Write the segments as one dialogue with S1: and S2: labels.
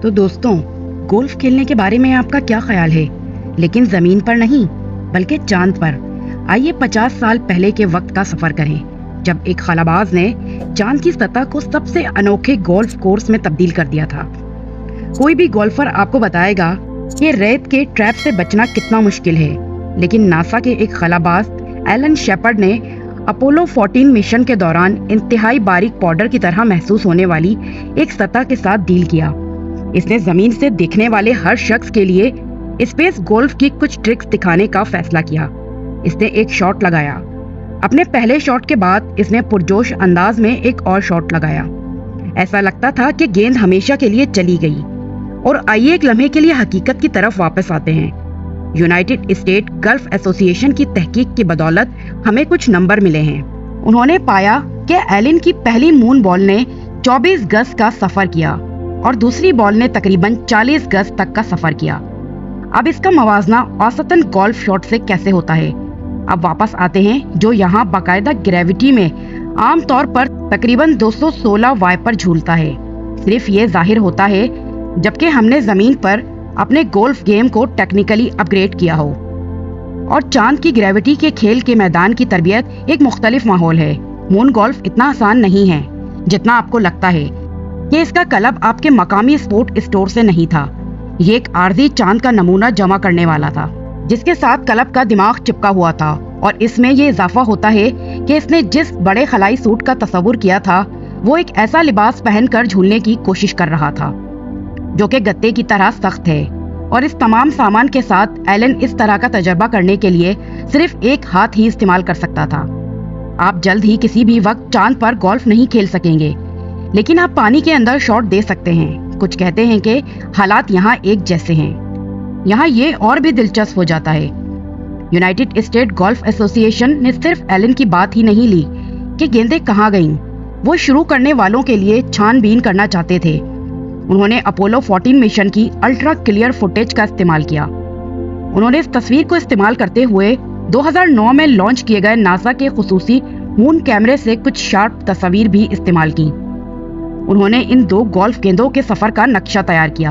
S1: तो दोस्तों, गोल्फ खेलने के बारे में आपका क्या ख्याल है? लेकिन जमीन पर नहीं, बल्कि चांद पर। आइए 50 साल पहले के वक्त का सफर करें, जब एक खलाबाज ने चांद की सतह को सबसे अनोखे गोल्फ कोर्स में तब्दील कर दिया था। कोई भी गोल्फर आपको बताएगा कि रेत के ट्रैप से बचना कितना मुश्किल है, लेकिन नासा के एक खलाबाज एलन शेपर्ड ने अपोलो 14 मिशन के दौरान इंतहाई बारीक पाउडर की तरह महसूस होने वाली एक सतह के साथ डील किया। इसने जमीन से दिखने वाले हर शख्स के लिए स्पेस गोल्फ की कुछ ट्रिक्स दिखाने का फैसला किया। इसने एक शॉट लगाया। अपने पहले शॉट के बाद इसने पुरजोश अंदाज में एक और शॉट लगाया। ऐसा लगता था कि गेंद हमेशा के लिए चली गई। और आइए एक लम्हे के लिए हकीकत की तरफ वापस आते हैं। यूनाइटेड स्टेट गल्फ एसोसिएशन की तहकीक की बदौलत हमें कुछ नंबर मिले हैं। उन्होंने पाया कि एलन की पहली मून बॉल ने 24 गज का सफर किया और दूसरी बॉल ने तकरीबन 40 गज तक का सफर किया। अब इसका मवाजना औसतन गोल्फ शॉट से कैसे होता है? अब वापस आते हैं, जो यहाँ बाकायदा ग्रेविटी में आमतौर पर तकरीबन 216 वाई पर झूलता है। सिर्फ ये जाहिर होता है जबकि हमने जमीन पर अपने गोल्फ गेम को टेक्निकली अपग्रेड किया हो। और चांद की ग्रेविटी के खेल के मैदान की तरबियत एक मुख्तलिफ माहौल है। मून गोल्फ इतना आसान नहीं है जितना आपको लगता है कि इसका क्लब आपके मकामी स्पोर्ट स्टोर से नहीं था। ये एक आर्जी चांद का नमूना जमा करने वाला था, जिसके साथ क्लब का दिमाग चिपका हुआ था। और इसमें ये इजाफा होता है कि इसने जिस बड़े खलाई सूट का तस्वुर किया था, वो एक ऐसा लिबास पहनकर झूलने की कोशिश कर रहा था जो कि गत्ते की तरह सख्त है। और इस तमाम सामान के साथ एलन इस तरह का तजर्बा करने के लिए सिर्फ एक हाथ ही इस्तेमाल कर सकता था। आप जल्द ही किसी भी वक्त चांद पर गोल्फ नहीं खेल सकेंगे, लेकिन आप पानी के अंदर शॉट दे सकते हैं। कुछ कहते हैं कि हालात यहाँ एक जैसे हैं। यहाँ ये और भी दिलचस्प हो जाता है। यूनाइटेड स्टेट गोल्फ एसोसिएशन ने सिर्फ एलन की बात ही नहीं ली कि गेंदें कहाँ गईं। वो शुरू करने वालों के लिए छानबीन करना चाहते थे। उन्होंने अपोलो 14 मिशन की अल्ट्रा क्लियर फुटेज का इस्तेमाल किया। उन्होंने इस तस्वीर को इस्तेमाल करते हुए 2009 में लॉन्च किए गए नासा के खुसूसी मून कैमरे से कुछ शार्प तस्वीर भी इस्तेमाल की। उन्होंने इन दो गोल्फ गेंदों के सफर का नक्शा तैयार किया।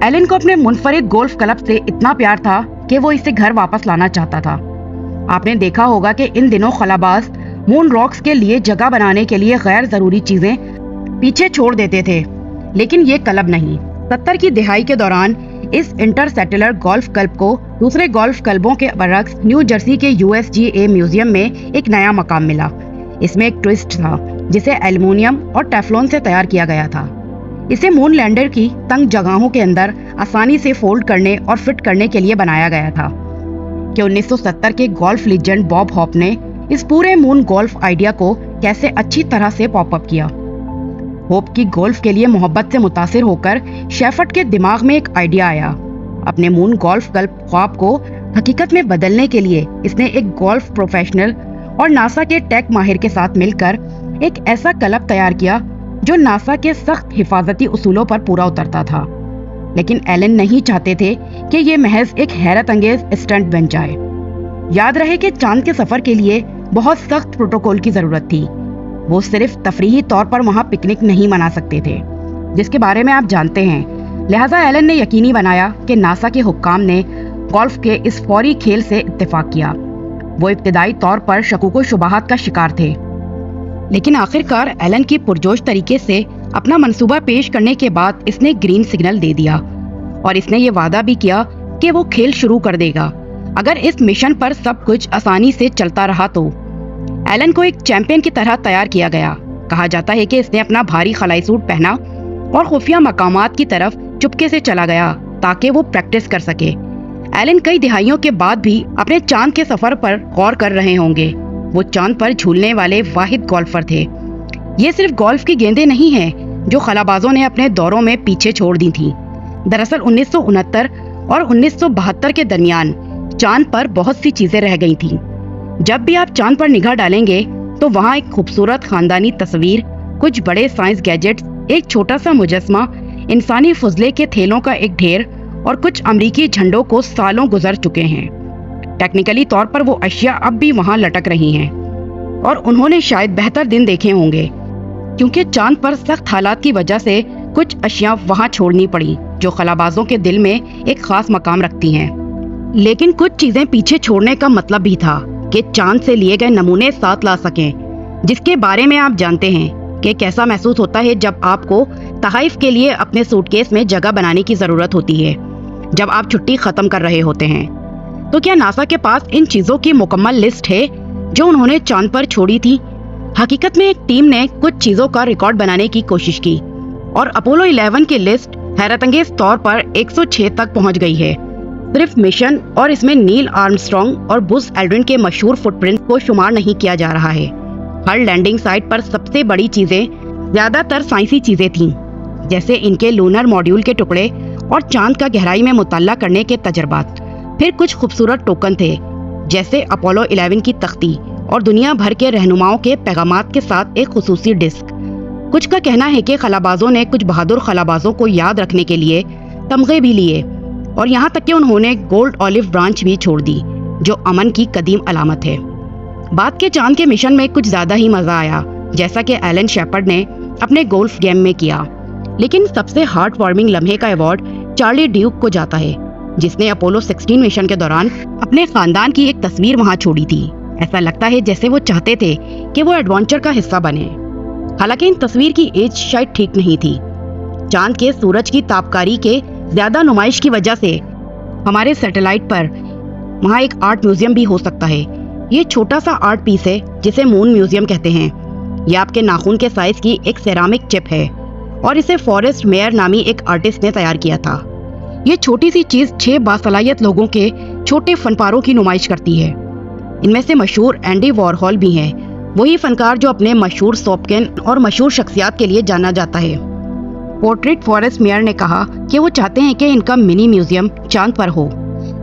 S1: एलन को अपने मुनफरिद गोल्फ क्लब से इतना प्यार था कि वो इसे घर वापस लाना चाहता था। आपने देखा होगा कि इन दिनों खलाबाज मून रॉक्स के लिए जगह बनाने के लिए गैर जरूरी चीजें पीछे छोड़ देते थे, लेकिन ये क्लब नहीं। 70 की दहाई के दौरान इस इंटरसेटुलर गोल्फ क्लब को दूसरे गोल्फ क्लबों के बरक्स न्यू जर्सी के USGA म्यूजियम में एक नया मकाम मिला। इसमें एक ट्विस्ट था जिसे एल्युमिनियम और टेफ्लॉन से तैयार किया गया था। इसे मून लैंडर की तंग जगहों के अंदर आसानी से फोल्ड करने और फिट करने के लिए बनाया गया था कि 1970 के गोल्फ लीजेंड बॉब हॉप ने इस पूरे मून गोल्फ आइडिया को कैसे अच्छी तरह से पॉपअप किया। होप की गोल्फ के लिए मोहब्बत से मुतासिर होकर शेफर्ड के दिमाग में एक आइडिया आया। अपने मून गोल्फ क्लब ख्वाब को हकीकत में बदलने के लिए इसने एक गोल्फ प्रोफेशनल और नासा के टेक माहिर के साथ मिलकर एक ऐसा क्लब तैयार किया जो नासा के सख्त हिफाजती उसूलों पर पूरा उतरता था। लेकिन एलन नहीं चाहते थे कि ये महज एक हैरत अंगेज स्टंट बन जाए। याद रहे कि चांद के सफर के लिए बहुत सख्त प्रोटोकॉल की जरूरत थी। वो सिर्फ तफरीही तौर पर वहाँ पिकनिक नहीं मना सकते थे, जिसके बारे में आप जानते हैं। लिहाजा एलन ने यकीनी बनाया कि नासा के हुक्काम ने गोल्फ के इस फौरी खेल से इत्तेफाक किया। वो इब्तिदाई तौर पर शकूक व शुबहात का शिकार थे, लेकिन आखिरकार एलन की पुरजोश तरीके से अपना मंसूबा पेश करने के बाद इसने ग्रीन सिग्नल दे दिया और इसने ये वादा भी किया कि वो खेल शुरू कर देगा अगर इस मिशन पर सब कुछ आसानी से चलता रहा तो। एलन को एक चैंपियन की तरह तैयार किया गया। कहा जाता है कि इसने अपना भारी खलाई सूट पहना और खुफिया मकामात की तरफ चुपके से चला गया ताकि वो प्रैक्टिस कर सके। एलन कई दिहाइयों के बाद भी अपने चांद के सफर पर गौर कर रहे होंगे। वो चांद पर झूलने वाले वाहिद गोल्फर थे। ये सिर्फ गोल्फ की गेंदें नहीं हैं जो खलाबाजों ने अपने दौरों में पीछे छोड़ दी थी। दरअसल 1969 और 1972 के दरमियान चांद पर बहुत सी चीजें रह गई थीं। जब भी आप चांद पर निगाह डालेंगे तो वहाँ एक खूबसूरत खानदानी तस्वीर, कुछ बड़े साइंस गैजेट्स, एक छोटा सा मुजस्मा, इंसानी फुजले के थैलों का एक ढेर और कुछ अमरीकी झंडों को सालों गुजर चुके हैं। टेक्निकली तौर पर वो अशिया अब भी वहाँ लटक रही हैं और उन्होंने शायद बेहतर दिन देखे होंगे, क्योंकि चांद पर सख्त हालात की वजह से कुछ अशिया वहाँ छोड़नी पड़ी जो खलाबाजों के दिल में एक खास मकाम रखती हैं। लेकिन कुछ चीजें पीछे छोड़ने का मतलब भी था कि चांद से लिए गए नमूने साथ ला सकें, जिसके बारे में आप जानते हैं कि कैसा महसूस होता है जब आपको तहाइफ के लिए अपने सूटकेस में जगह बनाने की जरूरत होती है जब आप छुट्टी खत्म कर रहे होते हैं। तो क्या नासा के पास इन चीजों की मुकम्मल लिस्ट है जो उन्होंने चांद पर छोड़ी थी? हकीकत में एक टीम ने कुछ चीजों का रिकॉर्ड बनाने की कोशिश की और अपोलो 11 की लिस्ट हैरतअंगेज तौर पर 106 तक पहुंच गई है। सिर्फ मिशन और इसमें नील आर्मस्ट्रॉन्ग और बुज एल्ड्रिन के मशहूर फुटप्रिंट को शुमार नहीं किया जा रहा है। हर लैंडिंग साइट पर सबसे बड़ी चीजें ज्यादातर साइंसी चीजें थीं, जैसे इनके लूनर मॉड्यूल के टुकड़े और चांद का गहराई में मुताला करने के तजर्बात। फिर कुछ खूबसूरत टोकन थे, जैसे अपोलो 11 की तख्ती और दुनिया भर के रहनुमाओं के पैगामात के साथ एक खुसूसी डिस्क। कुछ का कहना है कि खलाबाजों ने कुछ बहादुर खलाबाजों को याद रखने के लिए तमगे भी लिए और यहाँ तक कि उन्होंने गोल्ड ऑलिव ब्रांच भी छोड़ दी, जो अमन की कदीम अलामत है। बाद के चांद के मिशन में कुछ ज्यादा ही मजा आया, जैसा कि एलन शेपर्ड ने अपने गोल्फ गेम में किया। लेकिन सबसे हार्ट वार्मिंग लम्हे का अवार्ड चार्ली ड्यूक को जाता है, जिसने अपोलो 16 मिशन के दौरान अपने खानदान की एक तस्वीर वहाँ छोड़ी थी। ऐसा लगता है जैसे वो चाहते थे कि वो एडवेंचर का हिस्सा बने। हालांकि इन तस्वीर की एज शायद ठीक नहीं थी। चांद के सूरज की तापकारी के ज्यादा नुमाइश की वजह से हमारे सैटेलाइट पर वहाँ एक आर्ट म्यूजियम भी हो सकता है। ये छोटा सा आर्ट पीस है जिसे मून म्यूजियम कहते हैं। यह आपके नाखून के साइज की एक सेरामिक चिप है और इसे फॉरेस्ट मेयर नामी एक आर्टिस्ट ने तैयार किया था। ये छोटी सी चीज 6 बासलाहियत लोगों के छोटे फनपारों की नुमाइश करती है। इनमें से मशहूर एंडी वॉरहॉल भी हैं, वही फनकार जो अपने मशहूर सॉपकिन और मशहूर शख्सियात के लिए जाना जाता है। पोर्ट्रेट फॉरेस्ट मेयर ने कहा कि वो चाहते हैं कि इनका मिनी म्यूजियम चांद पर हो,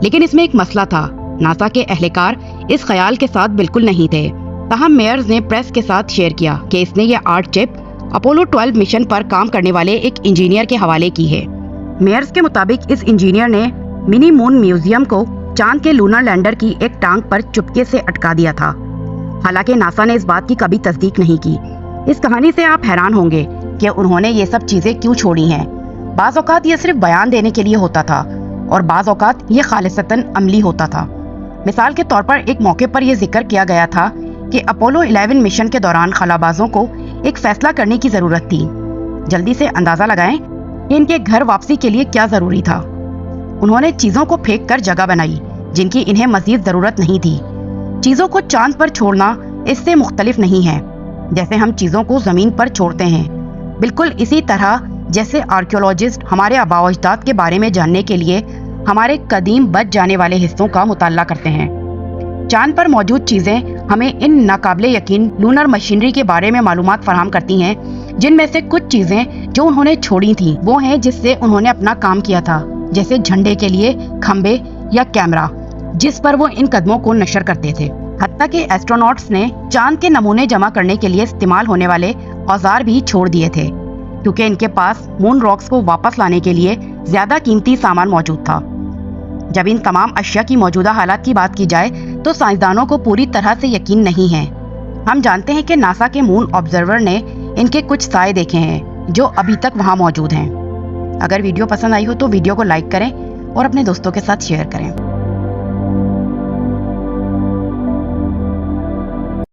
S1: लेकिन इसमें एक मसला था। नासा के एहलकार इस ख्याल के साथ बिल्कुल नहीं थे। ताहम मेयर्स ने प्रेस के साथ शेयर किया कि इसने यह आर्ट चिप अपोलो 12 मिशन पर काम करने वाले एक इंजीनियर के हवाले की है। मेयर्स के मुताबिक इस इंजीनियर ने मिनी मून म्यूजियम को चांद के लूनर लैंडर की एक टांग पर चुपके से अटका दिया था। हालांकि नासा ने इस बात की कभी तस्दीक नहीं की। इस कहानी से आप हैरान होंगे कि उन्होंने ये सब चीजें क्यों छोड़ी हैं। बाज़ औक़ात ये सिर्फ बयान देने के लिए होता था और बाज़ औक़ात ये खालिसतन अमली होता था। मिसाल के तौर पर एक मौके पर यह जिक्र किया गया था कि अपोलो 11 मिशन के दौरान खलाबाजों को एक फैसला करने की जरूरत थी। जल्दी से अंदाजा लगाएं कि इनके घर वापसी के लिए क्या जरूरी था। उन्होंने चीजों को फेंक कर जगह बनाई जिनकी इन्हें मजीद जरूरत नहीं थी। चीजों को चांद पर छोड़ना इससे मुख्तलिफ नहीं है जैसे हम चीजों को जमीन पर छोड़ते हैं। बिल्कुल इसी तरह जैसे आर्कियोलॉजिस्ट हमारे आबाओ अजदाद के बारे में जानने के लिए हमारे कदीम बच जाने वाले हिस्सों का मुताला करते हैं। चांद पर मौजूद चीजें हमें इन नाकाबिले यकीन लूनर मशीनरी के बारे में मालूमात फराहम करती हैं, जिनमें से कुछ चीजें जो उन्होंने छोड़ी थी वो हैं जिससे उन्होंने अपना काम किया था, जैसे झंडे के लिए खंबे या कैमरा जिस पर वो इन कदमों को नशर करते थे। हत्ता के एस्ट्रोनॉट्स ने चांद के नमूने जमा करने के लिए इस्तेमाल होने वाले औजार भी छोड़ दिए थे, क्योंकि इनके पास मून रॉक्स को वापस लाने के लिए ज्यादा कीमती सामान मौजूद था। जब इन तमाम अशिया की मौजूदा हालात की बात की जाए तो साइंसदानों को पूरी तरह से यकीन नहीं है। हम जानते हैं कि नासा के मून ऑब्जर्वर ने इनके कुछ साए देखे हैं जो अभी तक वहां मौजूद हैं। अगर वीडियो पसंद आई हो तो वीडियो को लाइक करें और अपने दोस्तों के साथ शेयर करें।